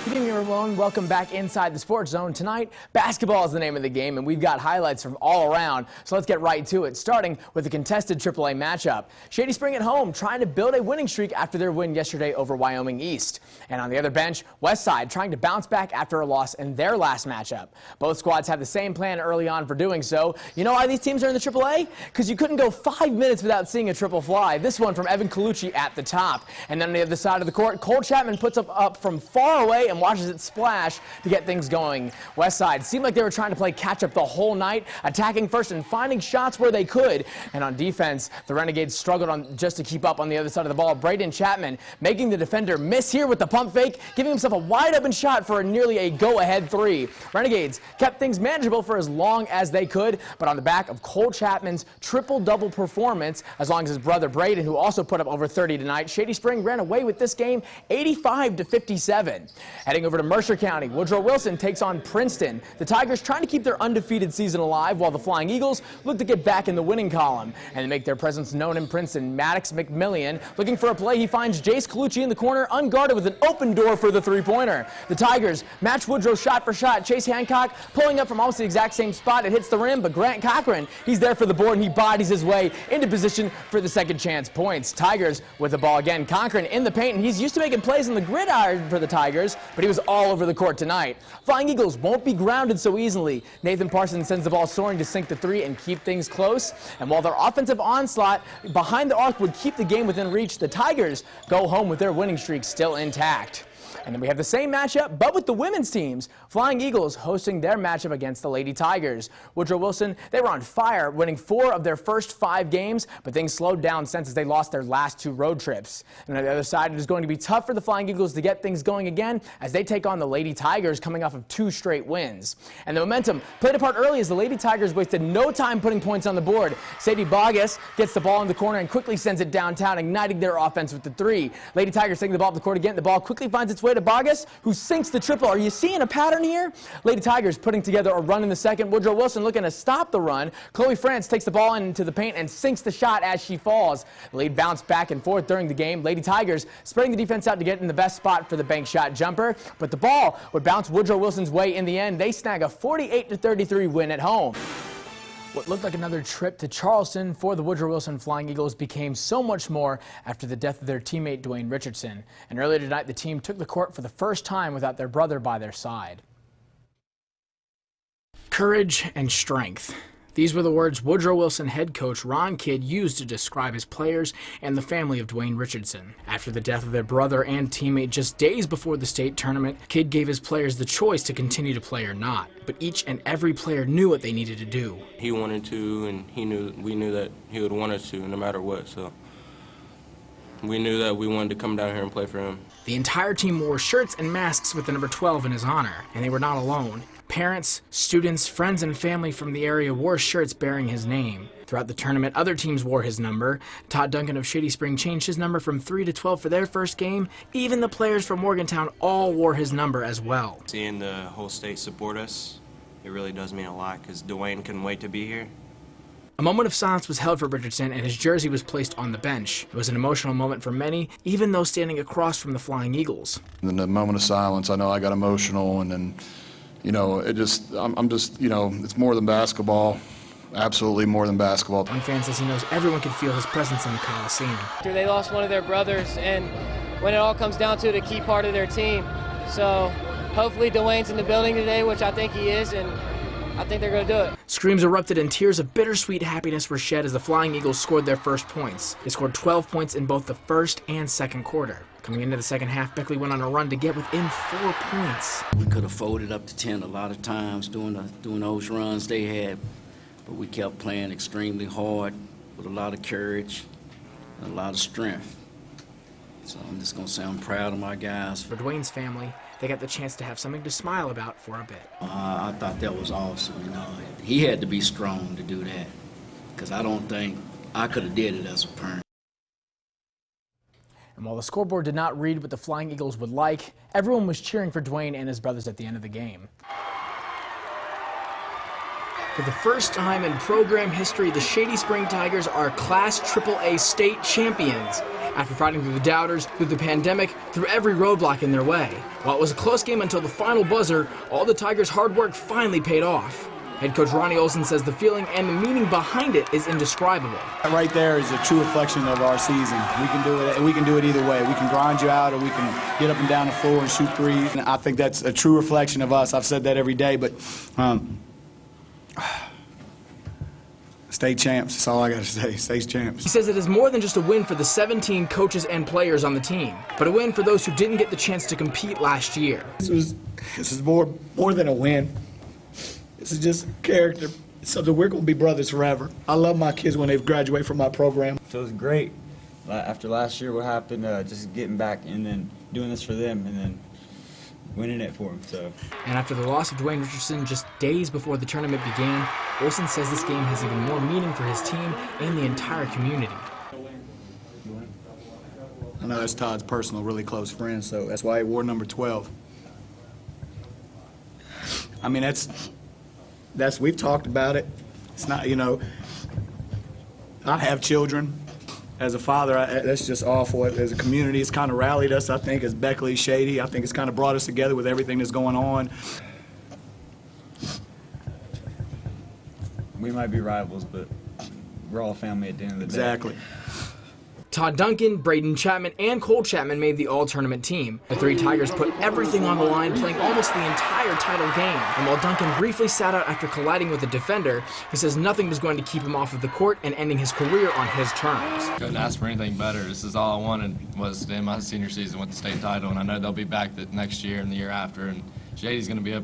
Good evening, everyone. Welcome back inside the Sports Zone. Tonight, basketball is the name of the game, and we've got highlights from all around. So let's get right to it, starting with the contested AAA matchup. Shady Spring at home trying to build a winning streak after their win yesterday over Wyoming East. And on the other bench, Westside trying to bounce back after a loss in their last matchup. Both squads have the same plan early on for doing so. You know why these teams are in the AAA? Because you couldn't go 5 minutes without seeing a triple fly. This one from Evan Colucci at the top. And then on the other side of the court, Cole Chapman puts up from far away and watches it splash to get things going. Westside seemed like they were trying to play catch-up the whole night, attacking first and finding shots where they could. And on defense, the Renegades struggled just to keep up on the other side of the ball. Braden Chapman making the defender miss here with the pump fake, giving himself a wide-open shot for nearly a go-ahead three. Renegades kept things manageable for as long as they could, but on the back of Cole Chapman's triple-double performance, as long as his brother Braden, who also put up over 30 tonight, Shady Spring ran away with this game 85-57. Heading over to Mercer County, Woodrow Wilson takes on Princeton. The Tigers trying to keep their undefeated season alive, while the Flying Eagles look to get back in the winning column and make their presence known in Princeton. Maddox McMillian looking for a play. He finds Jace Colucci in the corner, unguarded with an open door for the three-pointer. The Tigers match Woodrow shot for shot. Chase Hancock pulling up from almost the exact same spot. It hits the rim, but Grant Cochran, he's there for the board, and he bodies his way into position for the second chance points. Tigers with the ball again. Cochran in the paint, and he's used to making plays on the gridiron for the Tigers, but he was all over the court tonight. Flying Eagles won't be grounded so easily. Nathan Parsons sends the ball soaring to sink the three and keep things close. And while their offensive onslaught behind the arc would keep the game within reach, the Tigers go home with their winning streak still intact. And then we have the same matchup, but with the women's teams. Flying Eagles hosting their matchup against the Lady Tigers. Woodrow Wilson, they were on fire, winning 4 of their first 5 games, but things slowed down since as they lost their last 2 road trips. And on the other side, it is going to be tough for the Flying Eagles to get things going again as they take on the Lady Tigers coming off of 2 straight wins. And the momentum played a part early as the Lady Tigers wasted no time putting points on the board. Sadie Bogus gets the ball in the corner and quickly sends it downtown, igniting their offense with the 3. Lady Tigers taking the ball up the court again. The ball quickly finds its way to Bogus, who sinks the triple. Are you seeing a pattern here? Lady Tigers putting together a run in the second. Woodrow Wilson looking to stop the run. Chloe France takes the ball into the paint and sinks the shot as she falls. The lead bounced back and forth during the game. Lady Tigers spreading the defense out to get in the best spot for the bank shot jumper, but the ball would bounce Woodrow Wilson's way in the end. They snag a 48-33 win at home. What looked like another trip to Charleston for the Woodrow Wilson Flying Eagles became so much more after the death of their teammate Dwayne Richardson. And earlier tonight, the team took the court for the first time without their brother by their side. Courage and strength. These were the words Woodrow Wilson head coach Ron Kidd used to describe his players and the family of Dwayne Richardson. After the death of their brother and teammate just days before the state tournament, Kidd gave his players the choice to continue to play or not. But each and every player knew what they needed to do. He wanted to, and we knew that he would want us to, no matter what. So we knew that we wanted to come down here and play for him. The entire team wore shirts and masks with the number 12 in his honor, and they were not alone. Parents, students, friends, and family from the area wore shirts bearing his name. Throughout the tournament, other teams wore his number. Todd Duncan of Shady Spring changed his number from 3 to 12 for their first game. Even the players from Morgantown all wore his number as well. Seeing the whole state support us, it really does mean a lot because Dwayne couldn't wait to be here. A moment of silence was held for Richardson, and his jersey was placed on the bench. It was an emotional moment for many, even those standing across from the Flying Eagles. In the moment of silence, I know I got emotional, and then, you know, I'm just, you know, it's more than basketball. Absolutely more than basketball. One fan says he knows everyone can feel his presence in the Coliseum. They lost one of their brothers, and when it all comes down to it, a key part of their team. So hopefully Dwayne's in the building today, which I think he is, and I think they're going to do it. Screams erupted and tears of bittersweet happiness were shed as the Flying Eagles scored their first points. They scored 12 points in both the first and second quarter. Coming into the second half, Beckley went on a run to get within 4 points. We could have folded up to 10 a lot of times doing those runs they had, but we kept playing extremely hard with a lot of courage and a lot of strength. So I'm just going to say I'm proud of my guys. For Dwayne's family, they got the chance to have something to smile about for a bit. I thought that was awesome. You know, he had to be strong to do that because I don't think I could have did it as a parent. And while the scoreboard did not read what the Flying Eagles would like, everyone was cheering for Dwayne and his brothers at the end of the game. For the first time in program history, the Shady Spring Tigers are Class AAA state champions. after fighting through the doubters, through the pandemic, through every roadblock in their way. While it was a close game until the final buzzer, all the Tigers' hard work finally paid off. Head coach Ronnie Olson says the feeling and the meaning behind it is indescribable. Right there is a true reflection of our season. We can do it. We can do it either way. We can grind you out, or we can get up and down the floor and shoot threes. And I think that's a true reflection of us. I've said that every day, but stay champs. That's all I got to say. Stay champs. He says it is more than just a win for the 17 coaches and players on the team, but a win for those who didn't get the chance to compete last year. This is more than a win. This is just character. It's something we're going to be brothers forever. I love my kids when they graduate from my program. So it was great. After last year, what happened, just getting back and then doing this for them and then winning it for them. So. And after the loss of Dwayne Richardson just days before the tournament began, Olson says this game has even more meaning for his team and the entire community. I know that's Todd's personal, really close friend, so that's why he wore number 12. I mean, that's we've talked about it. It's not, you know, I have children. As a father, that's just awful. As a community, it's kind of rallied us, I think, as Beckley, Shady. I think it's kind of brought us together with everything that's going on. We might be rivals, but we're all family at the end of the day. Exactly. Todd Duncan, Braden Chapman, and Cole Chapman made the all-tournament team. The three Tigers put everything on the line, playing almost the entire title game. And while Duncan briefly sat out after colliding with a defender, he says nothing was going to keep him off of the court and ending his career on his terms. Couldn't ask for anything better. This is all I wanted, was to end my senior season with the state title, and I know they'll be back the next year and the year after, and Shady's going to be a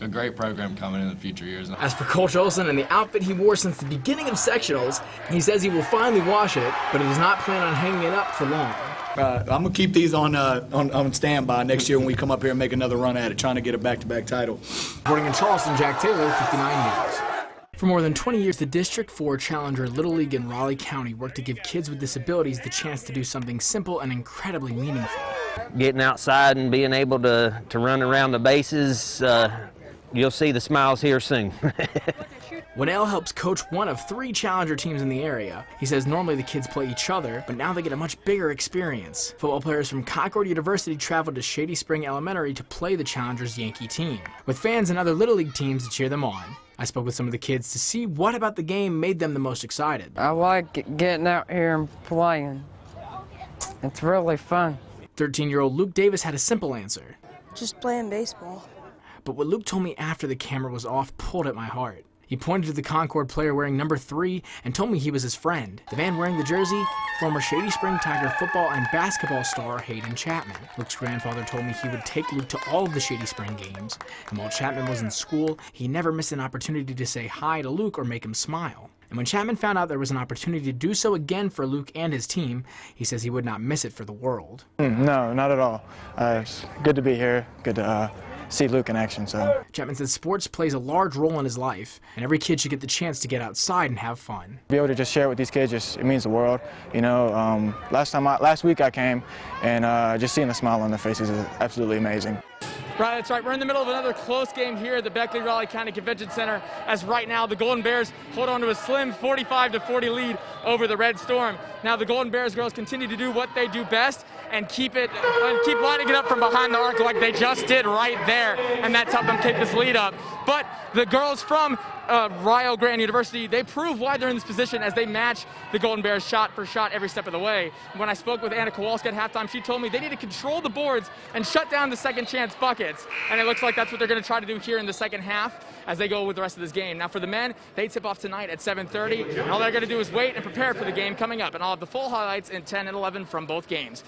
great program coming in the future years. As for Coach Olson and the outfit he wore since the beginning of sectionals, he says he will finally wash it, but he does not plan on hanging it up for long. I'm going to keep these on standby next year when we come up here and make another run at it, trying to get a back-to-back title. Reporting in Charleston, Jack Taylor, 59 News. For more than 20 years, the District 4 Challenger Little League in Raleigh County worked to give kids with disabilities the chance to do something simple and incredibly meaningful. Getting outside and being able to run around the bases, you'll see the smiles here soon. Winnell helps coach one of 3 Challenger teams in the area. He says normally the kids play each other, but now they get a much bigger experience. Football players from Concord University traveled to Shady Spring Elementary to play the Challengers Yankee team, with fans and other Little League teams to cheer them on. I spoke with some of the kids to see what about the game made them the most excited. I like getting out here and playing. It's really fun. 13-year-old Luke Davis had a simple answer. Just playing baseball. But what Luke told me after the camera was off pulled at my heart. He pointed to the Concord player wearing number 3 and told me he was his friend. The man wearing the jersey, former Shady Spring Tiger football and basketball star Hayden Chapman. Luke's grandfather told me he would take Luke to all of the Shady Spring games, and while Chapman was in school, he never missed an opportunity to say hi to Luke or make him smile. And when Chapman found out there was an opportunity to do so again for Luke and his team, he says he would not miss it for the world. No, not at all. It's good to be here. Good to see Luke in action. So Chapman says sports plays a large role in his life, and every kid should get the chance to get outside and have fun. Be able to just share with these kids, it means the world. You know, last week I came, and just seeing the smile on their faces is absolutely amazing. Right, that's right. We're in the middle of another close game here at the Beckley-Raleigh County Convention Center, as right now the Golden Bears hold on to a slim 45-40 lead over the Red Storm. Now the Golden Bears girls continue to do what they do best and keep lining it up from behind the arc like they just did right there, and that's helped them take this lead up. But the girls from Rio Grande University, they prove why they're in this position as they match the Golden Bears shot for shot every step of the way. When I spoke with Anna Kowalski at halftime, she told me they need to control the boards and shut down the second chance buckets. And it looks like that's what they're going to try to do here in the second half as they go with the rest of this game. Now for the men, they tip off tonight at 7:30. And all they're going to do is wait and prepare for the game coming up. And I'll have the full highlights in 10 and 11 from both games.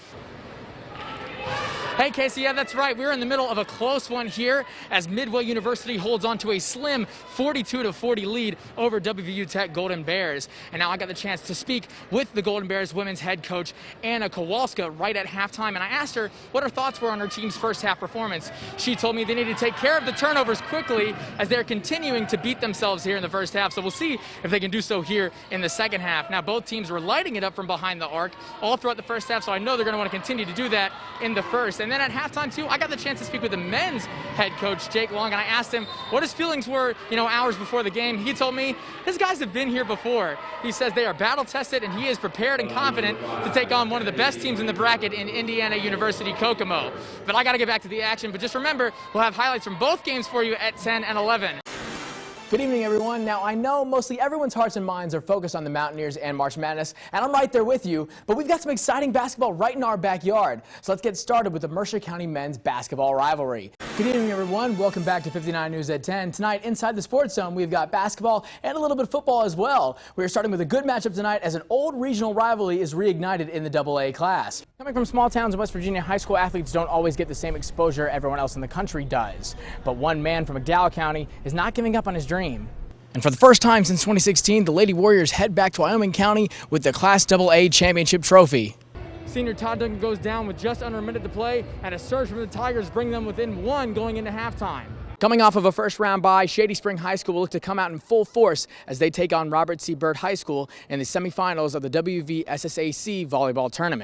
Hey Casey, yeah, that's right. We're in the middle of a close one here as Midway University holds on to a slim 42-40 lead over WVU Tech Golden Bears. And now I got the chance to speak with the Golden Bears women's head coach Anna Kowalski right at halftime, and I asked her what her thoughts were on her team's first half performance. She told me they need to take care of the turnovers quickly as they're continuing to beat themselves here in the first half. So we'll see if they can do so here in the second half. Now both teams were lighting it up from behind the arc all throughout the first half, so I know they're going to want to continue to do that in the first. And then at halftime, too, I got the chance to speak with the men's head coach, Jake Long, and I asked him what his feelings were, hours before the game. He told me his guys have been here before. He says they are battle-tested, and he is prepared and confident to take on one of the best teams in the bracket in Indiana University Kokomo. But I got to get back to the action. But just remember, we'll have highlights from both games for you at 10 and 11. Good evening, everyone. Now, I know mostly everyone's hearts and minds are focused on the Mountaineers and March Madness, and I'm right there with you, but we've got some exciting basketball right in our backyard. So let's get started with the Mercer County men's basketball rivalry. Good evening, everyone. Welcome back to 59 News at 10. Tonight, inside the Sports Zone, we've got basketball and a little bit of football as well. We're starting with a good matchup tonight as an old regional rivalry is reignited in the AA class. Coming from small towns in West Virginia, high school athletes don't always get the same exposure everyone else in the country does. But one man from McDowell County is not giving up on his dream. And for the first time since 2016, the Lady Warriors head back to Wyoming County with the Class AA Championship trophy. Senior Todd Duncan goes down with just under a minute to play, and a surge from the Tigers bring them within one going into halftime. Coming off of a first-round bye, Shady Spring High School will look to come out in full force as they take on Robert C. Byrd High School in the semifinals of the WVSSAC volleyball tournament.